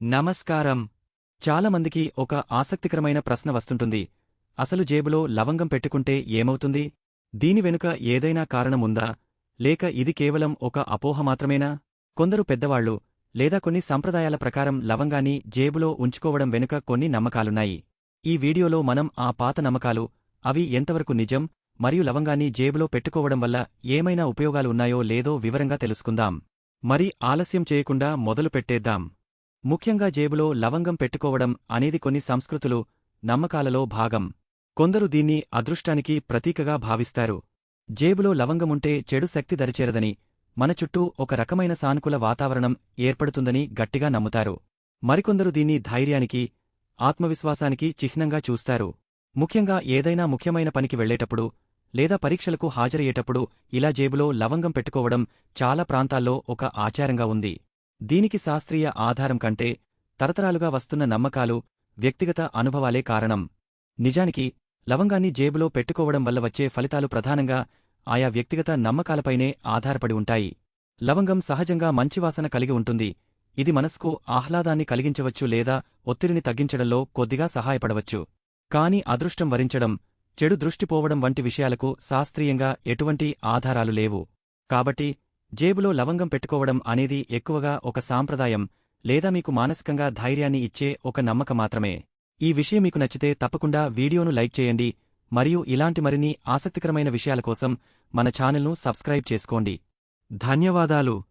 నమస్కారం. చాలామందికి ఒక ఆసక్తికరమైన ప్రశ్న వస్తుంటుంది. అసలు జేబులో లవంగం పెట్టుకుంటే ఏమవుతుంది? దీని వెనుక ఏదైనా కారణముందా? లేక ఇది కేవలం ఒక అపోహ మాత్రమేనా? కొందరు పెద్దవాళ్లు లేదా కొన్ని సంప్రదాయాల ప్రకారం లవంగాన్ని జేబులో ఉంచుకోవడం వెనుక కొన్ని నమ్మకాలున్నాయి. ఈ వీడియోలో మనం ఆ పాత నమ్మకాలు, అవి ఎంతవరకు నిజం, మరియు లవంగాన్ని జేబులో పెట్టుకోవడం వల్ల ఏమైనా ఉపయోగాలు ఉన్నాయో లేదో వివరంగా తెలుసుకుందాం. మరి ఆలస్యం చేయకుండా మొదలు పెట్టేద్దాం. ముఖ్యంగా జేబులో లవంగం పెట్టుకోవడం అనేది కొన్ని సంస్కృతులు, నమ్మకాలలో భాగం. కొందరు దీన్ని అదృష్టానికి ప్రతీకగా భావిస్తారు. జేబులో లవంగముంటే చెడు శక్తి దరిచేరదని, మన చుట్టూ ఒక రకమైన సానుకూల వాతావరణం ఏర్పడుతుందని గట్టిగా నమ్ముతారు. మరికొందరు దీన్ని ధైర్యానికి, ఆత్మవిశ్వాసానికి చిహ్నంగా చూస్తారు. ముఖ్యంగా ఏదైనా ముఖ్యమైన పనికి వెళ్లేటప్పుడు లేదా పరీక్షలకు హాజరయ్యేటప్పుడు ఇలా జేబులో లవంగం పెట్టుకోవడం చాలా ప్రాంతాల్లో ఒక ఆచారంగా ఉంది. దీనికి శాస్త్రీయ ఆధారం కంటే తరతరాలుగా వస్తున్న నమ్మకాలు, వ్యక్తిగత అనుభవాలే కారణం. నిజానికి లవంగాన్ని జేబులో పెట్టుకోవడం వల్ల వచ్చే ఫలితాలు ప్రధానంగా ఆయా వ్యక్తిగత నమ్మకాలపైనే ఆధారపడి ఉంటాయి. లవంగం సహజంగా మంచివాసన కలిగి ఉంటుంది. ఇది మనస్కు ఆహ్లాదాన్ని కలిగించవచ్చు లేదా ఒత్తిడిని తగ్గించడంలో కొద్దిగా సహాయపడవచ్చు. కాని అదృష్టం వరించడం, చెడు దృష్టిపోవడం వంటి విషయాలకు శాస్త్రీయంగా ఎటువంటి ఆధారాలు లేవు. కాబట్టి జేబులో లవంగం పెట్టుకోవడం అనేది ఎక్కువగా ఒక సాంప్రదాయం లేదా మీకు మానసికంగా ధైర్యాన్ని ఇచ్చే ఒక నమ్మకం మాత్రమే. ఈ విషయం మీకు నచ్చితే తప్పకుండా వీడియోను లైక్ చేయండి మరియు ఇలాంటి మరిన్ని ఆసక్తికరమైన విషయాల కోసం మన ఛానల్ను సబ్స్క్రైబ్ చేసుకోండి. ధన్యవాదాలు.